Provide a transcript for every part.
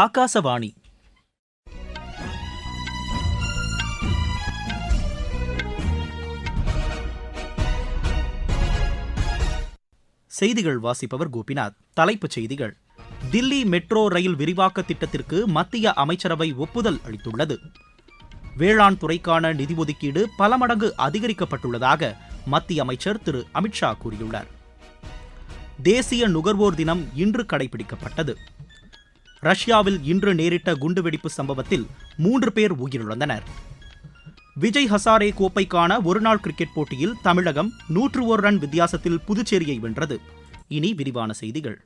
ஆகாசவாணி. செய்திகள் வாசிப்பவர் கோபிநாத். தலைப்புச் செய்திகள். தில்லி மெட்ரோ ரயில் விரிவாக்க திட்டத்திற்கு மத்திய அமைச்சரவை ஒப்புதல் அளித்துள்ளது. வேளாண் துறைக்கான நிதி ஒதுக்கீடு பல மடங்கு அதிகரிக்கப்பட்டுள்ளதாக மத்திய அமைச்சர் திரு அமித்ஷா கூறியுள்ளார். தேசிய நுகர்வோர் தினம் இன்று கடைபிடிக்கப்பட்டது. ரஷ்யாவில் இன்று நேரிட்ட குண்டுவெடிப்பு சம்பவத்தில் 3 பேர் உயிரிழந்தனர். விஜய் ஹசாரே கோப்பைக்கான ஒருநாள் கிரிக்கெட் போட்டியில் தமிழகம் 101 ரன் வித்தியாசத்தில் புதுச்சேரியை வென்றது. இனி விரிவான செய்திகள்.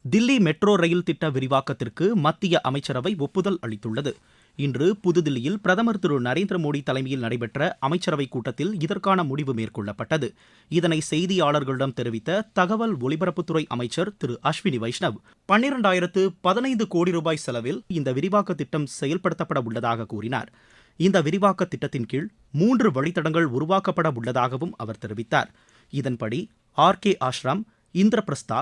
தில்லி மெட்ரோ ரயில் திட்ட விரிவாக்கத்திற்கு மத்திய அமைச்சரவை ஒப்புதல் அளித்துள்ளது. இன்று புதுதில்லியில் பிரதமர் திரு நரேந்திர மோடி தலைமையில் நடைபெற்ற அமைச்சரவைக் கூட்டத்தில் இதற்கான முடிவு மேற்கொள்ளப்பட்டது. இதனை செய்தியாளர்களிடம் தெரிவித்த தகவல் ஒலிபரப்புத்துறை அமைச்சர் திரு அஸ்வினி வைஷ்ணவ், 12,015 கோடி ரூபாய் செலவில் இந்த விரிவாக்க திட்டம் செயல்படுத்தப்பட உள்ளதாக கூறினார். இந்த விரிவாக்க திட்டத்தின் கீழ் 3 வழித்தடங்கள் உருவாக்கப்பட உள்ளதாகவும் அவர் தெரிவித்தார். இதன்படி RK Ashram, Indraprastha,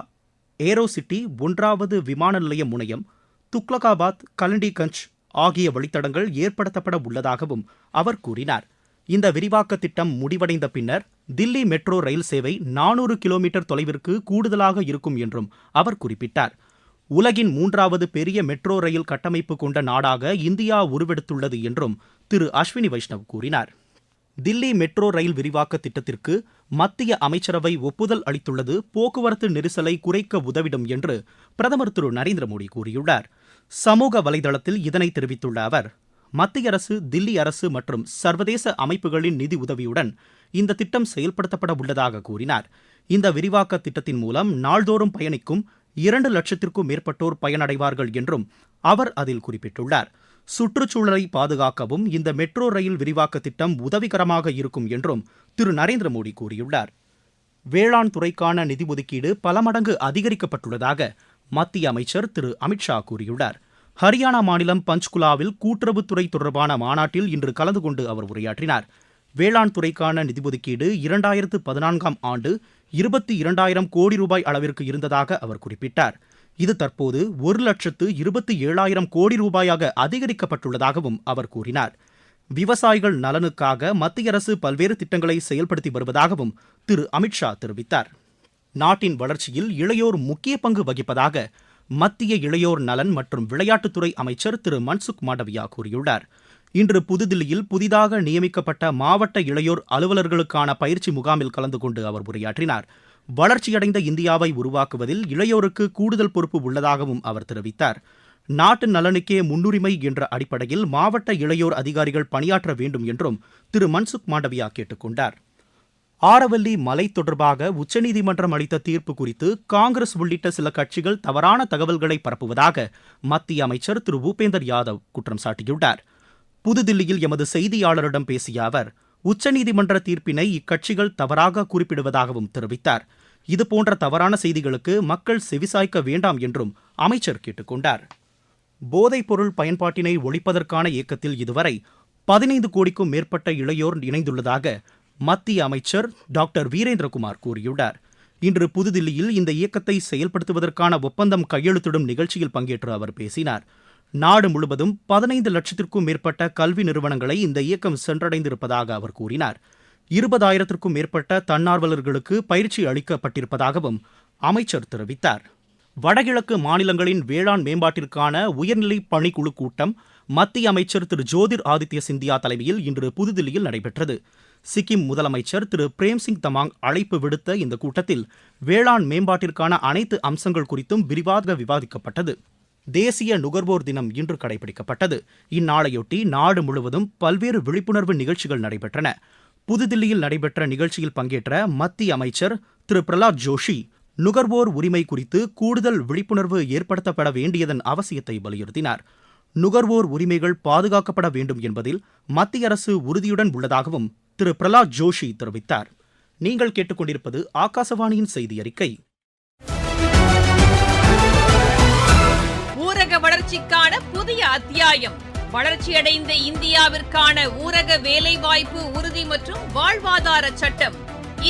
aero city 1வது விமான நிலைய முனையம், துக்லகாபாத், கலண்டிகஞ்ச் ஆகிய வழித்தடங்கள் ஏற்படுத்தப்பட உள்ளதாகவும் அவர் கூறினார். இந்த விரிவாக்க திட்டம் முடிவடைந்த பின்னர் தில்லி மெட்ரோ ரயில் சேவை 400 கிலோமீட்டர் தொலைவிற்கு கூடுதலாக இருக்கும் என்றும் அவர் குறிப்பிட்டார். உலகின் 3வது பெரிய மெட்ரோ ரயில் கட்டமைப்பு கொண்ட நாடாக இந்தியா உருவெடுத்துள்ளது என்றும் திரு அஸ்வினி வைஷ்ணவ் கூறினார். தில்லி மெட்ரோ ரயில் விரிவாக்க திட்டத்திற்கு மத்திய அமைச்சரவை ஒப்புதல் அளித்துள்ளது போக்குவரத்து நெரிசலை குறைக்க உதவிடும் என்று பிரதமர் திரு நரேந்திர மோடி கூறியுள்ளார். சமூக வலைதளத்தில் இதனை தெரிவித்துள்ள அவர், மத்திய அரசு, தில்லி அரசு மற்றும் சர்வதேச அமைப்புகளின் நிதி உதவியுடன் இந்த திட்டம் செயல்படுத்தப்பட உள்ளதாக கூறினார். இந்த விரிவாக்க திட்டத்தின் மூலம் நாள்தோறும் பயணிக்கும் 2 லட்சத்திற்கும் மேற்பட்டோர் பயனடைவார்கள் என்றும் அவர் அதில் குறிப்பிட்டுள்ளார். சுற்றுச்சூழலை பாதுகாக்கவும் இந்த மெட்ரோ ரயில் விரிவாக்க திட்டம் உதவிகரமாக இருக்கும் என்றும் திரு நரேந்திர மோடி கூறியுள்ளார். வேளாண் துறைக்கான நிதி ஒதுக்கீடு பல மடங்கு அதிகரிக்கப்பட்டுள்ளதாக மத்திய அமைச்சர் திரு அமித்ஷா கூறியுள்ளார். ஹரியானா மாநிலம் பஞ்ச்குலாவில் கூட்டுறவுத்துறை தொடர்பான மாநாட்டில் இன்று கலந்து கொண்டு அவர் உரையாற்றினார். வேளாண் துறைக்கான நிதி ஒதுக்கீடு 2014ஆம் ஆண்டு 22,000 கோடி ரூபாய் அளவிற்கு இருந்ததாக அவர் குறிப்பிட்டார். இது தற்போது 1,27,000 கோடி ரூபாயாக அதிகரிக்கப்பட்டுள்ளதாகவும் அவர் கூறினார். விவசாயிகள் நலனுக்காக மத்திய அரசு பல்வேறு திட்டங்களை செயல்படுத்தி வருவதாகவும் திரு அமித்ஷா தெரிவித்தார். நாட்டின் வளர்ச்சியில் இளையோர் முக்கிய பங்கு வகிப்பதாக மத்திய இளையோர் நலன் மற்றும் விளையாட்டுத்துறை அமைச்சர் திரு மன்சுக் மாண்டவியா கூறியுள்ளார். இன்று புதுதில்லியில் புதிதாக நியமிக்கப்பட்ட மாவட்ட இளையோர் அலுவலர்களுக்கான பயிற்சி முகாமில் கலந்து கொண்டு அவர் உரையாற்றினார். வளர்ச்சியடைந்த இந்தியாவை உருவாக்குவதில் இளையோருக்கு கூடுதல் பொறுப்பு உள்ளதாகவும் அவர் தெரிவித்தார். நாட்டு நலனுக்கே முன்னுரிமை என்ற அடிப்படையில் மாவட்ட இளையோர் அதிகாரிகள் பணியாற்ற வேண்டும் என்றும் திரு மன்சுக் மாண்டவியா கேட்டுக் கொண்டார். ஆரவல்லி மலை தொடர்பாக உச்சநீதிமன்றம் அளித்த தீர்ப்பு குறித்து காங்கிரஸ் உள்ளிட்ட சில கட்சிகள் தவறான தகவல்களை பரப்புவதாக மத்திய அமைச்சர் திரு பூபேந்தர் யாதவ் குற்றம் சாட்டியுள்ளார். புதுதில்லியில் எமது செய்தியாளரிடம் பேசிய அவர், உச்சநீதிமன்ற தீர்ப்பினை இக்கட்சிகள் தவறாக குறிப்பிடுவதாகவும் தெரிவித்தார். இதுபோன்ற தவறான செய்திகளுக்கு மக்கள் செவிசாய்க்க வேண்டாம் என்றும் அமைச்சர் கேட்டுக்கொண்டார். போதைப் பொருள் பயன்பாட்டினை ஒழிப்பதற்கான இயக்கத்தில் இதுவரை 15 கோடிக்கும் மேற்பட்ட இளையோர் இணைந்துள்ளதாக மத்திய அமைச்சர் டாக்டர் வீரேந்திரகுமார் கூறியுள்ளார். இன்று புதுதில்லியில் இந்த இயக்கத்தை செயல்படுத்துவதற்கான ஒப்பந்தம் கையெழுத்திடும் நிகழ்ச்சியில் பங்கேற்று அவர் பேசினார். நாடு முழுவதும் 15 லட்சத்திற்கும் மேற்பட்ட கல்வி நிறுவனங்களை இந்த இயக்கம் சென்றடைந்திருப்பதாக அவர் கூறினார். 20,000த்திற்கும் மேற்பட்ட தன்னார்வலர்களுக்கு பயிற்சி அளிக்கப்பட்டிருப்பதாகவும் அமைச்சர் தெரிவித்தார். வடகிழக்கு மாநிலங்களின் வேளாண் மேம்பாட்டிற்கான உயர்நிலை பணிக்குழு கூட்டம் மத்திய அமைச்சர் திரு ஜோதிர் ஆதித்ய சிந்தியா தலைமையில் இன்று புதுதில்லியில் நடைபெற்றது. சிக்கிம் முதலமைச்சர் திரு பிரேம்சிங் தமாங் அழைப்பு விடுத்த இந்த கூட்டத்தில் வேளாண் மேம்பாட்டிற்கான அனைத்து அம்சங்கள் குறித்தும் விரிவாக விவாதிக்கப்பட்டது. தேசிய நுகர்வோர் தினம் இன்று கடைபிடிக்கப்பட்டது. இந்நாளையொட்டி நாடு முழுவதும் பல்வேறு விழிப்புணர்வு நிகழ்ச்சிகள் நடைபெற்றன. புதுதில்லியில் நடைபெற்ற நிகழ்ச்சியில் பங்கேற்ற மத்திய அமைச்சர் திரு பிரலாத் ஜோஷி, நுகர்வோர் உரிமை குறித்து கூடுதல் விழிப்புணர்வு ஏற்படுத்தப்பட வேண்டியதன் அவசியத்தை வலியுறுத்தினார். நுகர்வோர் உரிமைகள் பாதுகாக்கப்பட வேண்டும் என்பதில் மத்திய அரசு உறுதியுடன் உள்ளதாகவும் திரு பிரலாத் ஜோஷி தெரிவித்தார். நீங்கள் கேட்டுக்கொண்டிருப்பது ஆகாசவாணியின் செய்தி அறிக்கை. ஊரக வளர்ச்சிக்கான புதிய அத்தியாயம். வளர்ச்சியடைந்த இந்தியாவிற்கான ஊரக வேலைவாய்ப்பு உறுதி மற்றும் வாழ்வாதார சட்டம்.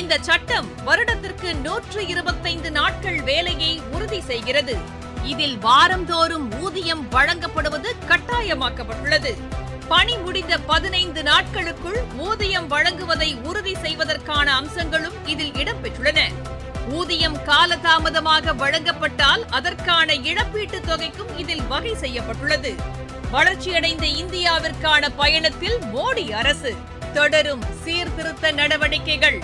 இந்த சட்டம் வருடத்திற்கு 125 நாட்கள் வேலையை உறுதி செய்கிறது. இதில் வாரந்தோறும் ஊதியம் வழங்கப்படுவது கட்டாயமாக்கப்பட்டுள்ளது. பணி முடிந்த 15 நாட்களுக்குள் ஊதியம் வழங்குவதை உறுதி செய்வதற்கான அம்சங்களும் இதில் இடம்பெற்றுள்ளன. ஊதியம் காலதாமதமாக வழங்கப்பட்டால் அதற்கான இழப்பீட்டுத் தொகைக்கும் இதில் வகை செய்யப்பட்டுள்ளது. வளர்ச்சியடைந்த இந்தியாவிற்கான பயணத்தில் மோடி அரசு தொடரும் சீர்திருத்த நடவடிக்கைகள்.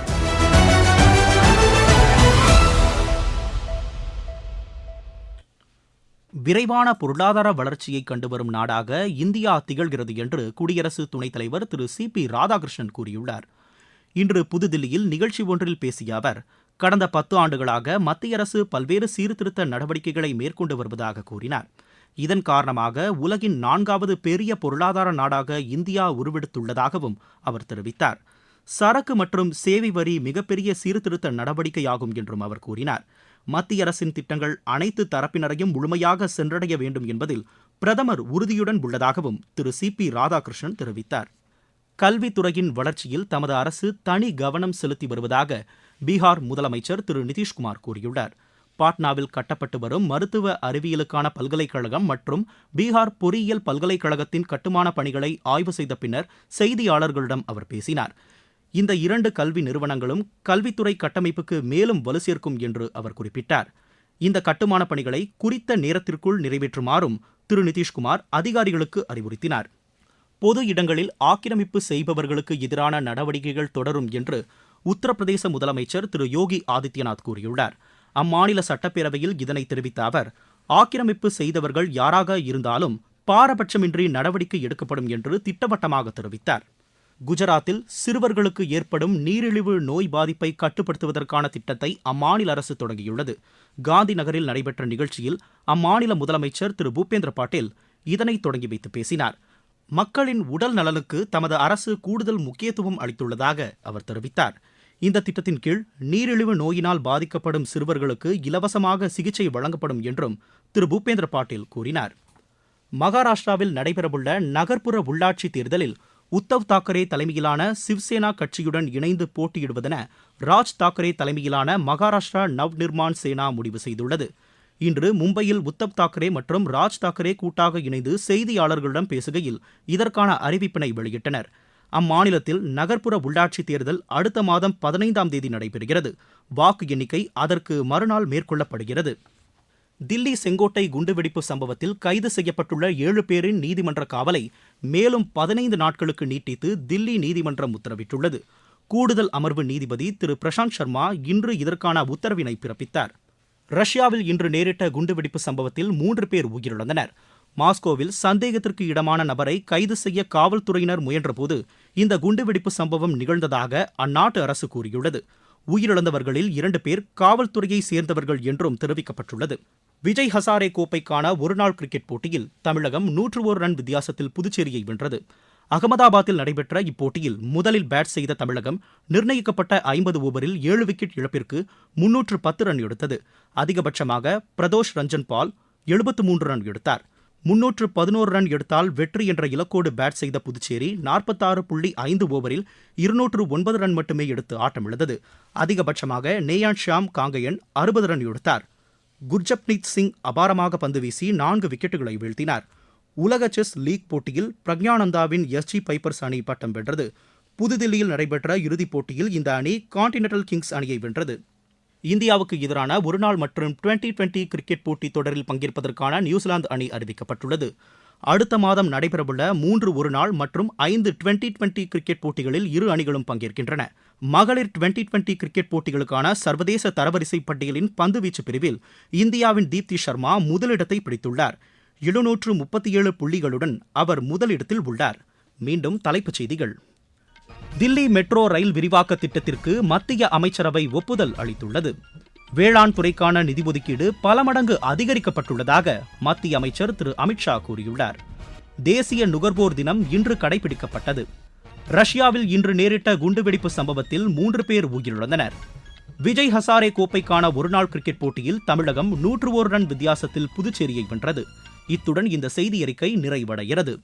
விரைவான பொருளாதார வளர்ச்சியை கண்டுவரும் நாடாக இந்தியா திகழ்கிறது என்று குடியரசு துணைத் தலைவர் திரு CP ராதாகிருஷ்ணன் கூறியுள்ளார். இன்று புதுதில்லியில் நிகழ்ச்சி ஒன்றில் பேசிய அவர், கடந்த 10 ஆண்டுகளாக மத்திய அரசு பல்வேறு சீர்திருத்த நடவடிக்கைகளை மேற்கொண்டு வருவதாக கூறினார். இதன் காரணமாக உலகின் 4வது பெரிய பொருளாதார நாடாக இந்தியா உருவெடுத்துள்ளதாகவும் அவர் தெரிவித்தார். சரக்கு மற்றும் சேவை வரி மிகப்பெரிய சீர்திருத்த நடவடிக்கையாகும் என்றும் அவர் கூறினார். மத்திய அரசின் திட்டங்கள் அனைத்து தரப்பினரையும் முழுமையாக சென்றடைய வேண்டும் என்பதில் பிரதமர் உறுதியுடன் உள்ளதாகவும் திரு CP ராதாகிருஷ்ணன் தெரிவித்தார். கல்வித்துறையின் வளர்ச்சியில் தமது அரசு தனி கவனம் செலுத்தி வருவதாக பீகார் முதலமைச்சர் திரு நிதிஷ்குமார் கூறியுள்ளார். பாட்னாவில் கட்டப்பட்டு வரும் மருத்துவ அறிவியலுக்கான பல்கலைக்கழகம் மற்றும் பீகார் பொறியியல் பல்கலைக்கழகத்தின் கட்டுமான பணிகளை ஆய்வு செய்த பின்னர் செய்தியாளர்களிடம் அவர் பேசினார். இந்த 2 கல்வி நிறுவனங்களும் கல்வித்துறை கட்டமைப்புக்கு மேலும் வலு சேர்க்கும் என்று அவர் குறிப்பிட்டார். இந்த கட்டுமான பணிகளை குறித்த நேரத்திற்குள் நிறைவேற்றுமாறும் திரு நிதிஷ்குமார் அதிகாரிகளுக்கு அறிவுறுத்தினார். பொது இடங்களில் ஆக்கிரமிப்பு செய்பவர்களுக்கு எதிரான நடவடிக்கைகள் தொடரும் என்று உத்தரப்பிரதேச முதலமைச்சர் திரு யோகி ஆதித்யநாத் கூறியுள்ளார். அம்மாநில சட்டப்பேரவையில் இதனை தெரிவித்த அவர், ஆக்கிரமிப்பு செய்தவர்கள் யாராக இருந்தாலும் பாரபட்சமின்றி நடவடிக்கை எடுக்கப்படும் என்று திட்டவட்டமாக தெரிவித்தார். குஜராத்தில் சிறுவர்களுக்கு ஏற்படும் நீரிழிவு நோய் பாதிப்பை கட்டுப்படுத்துவதற்கான திட்டத்தை அம்மாநில அரசு தொடங்கியுள்ளது. காந்தி நகரில் நடைபெற்ற நிகழ்ச்சியில் அம்மாநில முதலமைச்சர் திரு பூபேந்திர பாட்டீல் இதனை தொடங்கி வைத்து பேசினார். மக்களின் உடல் நலனுக்கு தமது அரசு கூடுதல் முக்கியத்துவம் அளித்துள்ளதாக அவர் தெரிவித்தார். இந்த திட்டத்தின் கீழ் நீரிழிவு நோயினால் பாதிக்கப்படும் சிறுவர்களுக்கு இலவசமாக சிகிச்சை வழங்கப்படும் என்றும் திரு பூபேந்திர பாட்டீல் கூறினார். மகாராஷ்டிராவில் நடைபெறவுள்ள நகர்ப்புற உள்ளாட்சி தேர்தலில் உத்தவ் தாக்கரே தலைமையிலான சிவ்சேனா கட்சியுடன் இணைந்து போட்டியிடுவதென ராஜ் தாக்கரே தலைமையிலான மகாராஷ்டிரா நவ் நிர்மாண் சேனா முடிவு செய்துள்ளது. இன்று மும்பையில் உத்தவ் தாக்கரே மற்றும் ராஜ் தாக்கரே கூட்டாக இணைந்து செய்தியாளர்களிடம் பேசுகையில் இதற்கான அறிவிப்பினை வெளியிட்டனர். அம்மாநிலத்தில் நகர்ப்புற உள்ளாட்சி தேர்தல் அடுத்த மாதம் 15ஆம் தேதி நடைபெறுகிறது. வாக்கு எண்ணிக்கை அதற்கு மறுநாள் மேற்கொள்ளப்படுகிறது. தில்லி செங்கோட்டை குண்டுவெடிப்பு சம்பவத்தில் கைது செய்யப்பட்டுள்ள 7 பேரின் நீதிமன்ற காவலை மேலும் 15 நாட்களுக்கு நீட்டித்து தில்லி நீதிமன்றம் உத்தரவிட்டுள்ளது. கூடுதல் அமர்வு நீதிபதி திரு பிரசாந்த் சர்மா இன்று இதற்கான உத்தரவினை பிறப்பித்தார். ரஷ்யாவில் இன்று நேரிட்ட குண்டுவெடிப்பு சம்பவத்தில் 3 பேர் உயிரிழந்தனர். மாஸ்கோவில் சந்தேகத்திற்கு இடமான நபரை கைது செய்ய காவல்துறையினர் முயன்றபோது இந்த குண்டுவெடிப்பு சம்பவம் நிகழ்ந்ததாக அந்நாட்டு அரசு கூறியுள்ளது. உயிரிழந்தவர்களில் 2 பேர் காவல்துறையை சேர்ந்தவர்கள் என்றும் தெரிவிக்கப்பட்டுள்ளது. விஜய் ஹசாரே கோப்பைக்கான ஒருநாள் கிரிக்கெட் போட்டியில் தமிழகம் 101 ரன் வித்தியாசத்தில் புதுச்சேரியை வென்றது. அகமதாபாத்தில் நடைபெற்ற இப்போட்டியில் முதலில் பேட் செய்த தமிழகம் நிர்ணயிக்கப்பட்ட 50 ஓவரில் 7 விக்கெட் இழப்பிற்கு 310 ரன் எடுத்தது. அதிகபட்சமாக பிரதோஷ் ரஞ்சன் பால் 73 ரன் எடுத்தார். 311 ரன் எடுத்தால் வெற்றி என்ற இலக்கோடு பேட் செய்த புதுச்சேரி 46.5 ஓவரில் 209 ரன் மட்டுமே எடுத்து ஆட்டமிழந்தது. அதிகபட்சமாக நேயான் ஷியாம் காங்கயன் 60 ரன் எடுத்தார். குர்ஜப்னீத் சிங் அபாரமாக பந்து வீசி 4 விக்கெட்டுகளை வீழ்த்தினார். உலக செஸ் லீக் போட்டியில் பிரக்ஞானந்தாவின் SG பைப்பர்ஸ் அணி பட்டம் வென்றது. புதுதில்லியில் நடைபெற்ற இறுதிப் போட்டியில் இந்த அணி கான்டினென்டல் கிங்ஸ் அணியை வென்றது. இந்தியாவுக்கு எதிரான ஒருநாள் மற்றும் 2020 கிரிக்கெட் போட்டித் தொடரில் பங்கேற்பதற்கான நியூசிலாந்து அணி அறிவிக்கப்பட்டுள்ளது. அடுத்த மாதம் நடைபெறவுள்ள 3 ஒருநாள் மற்றும் 5 2020 கிரிக்கெட் போட்டிகளில் 2 அணிகளும் பங்கேற்கின்றன. மகளிர் 2020 கிரிக்கெட் போட்டிகளுக்கான சர்வதேச தரவரிசை பட்டியலின் பந்துவீச்சு பிரிவில் இந்தியாவின் தீப்தி சர்மா முதலிடத்தை பிடித்துள்ளார். 737 புள்ளிகளுடன் அவர் முதலிடத்தில் உள்ளார். மீண்டும் தலைப்புச் செய்திகள். தில்லி மெட்ரோ ரயில் விரிவாக்க திட்டத்திற்கு மத்திய அமைச்சரவை ஒப்புதல் அளித்துள்ளது. வேளாண் துறைக்கான நிதி ஒதுக்கீடு பல மடங்கு அதிகரிக்கப்பட்டுள்ளதாக மத்திய அமைச்சர் திரு அமித்ஷா கூறியுள்ளார். தேசிய நுகர்வோர் தினம் இன்று கடைபிடிக்கப்பட்டது. ரஷ்யாவில் இன்று நேரிட்ட குண்டுவெடிப்பு சம்பவத்தில் 3 பேர் உயிரிழந்தனர். விஜய் ஹசாரே கோப்பைக்கான ஒருநாள் கிரிக்கெட் போட்டியில் தமிழகம் 101 ரன் வித்தியாசத்தில் புதுச்சேரியை வென்றது. இத்துடன் இந்த செய்தி அறிக்கை நிறைவடைகிறது.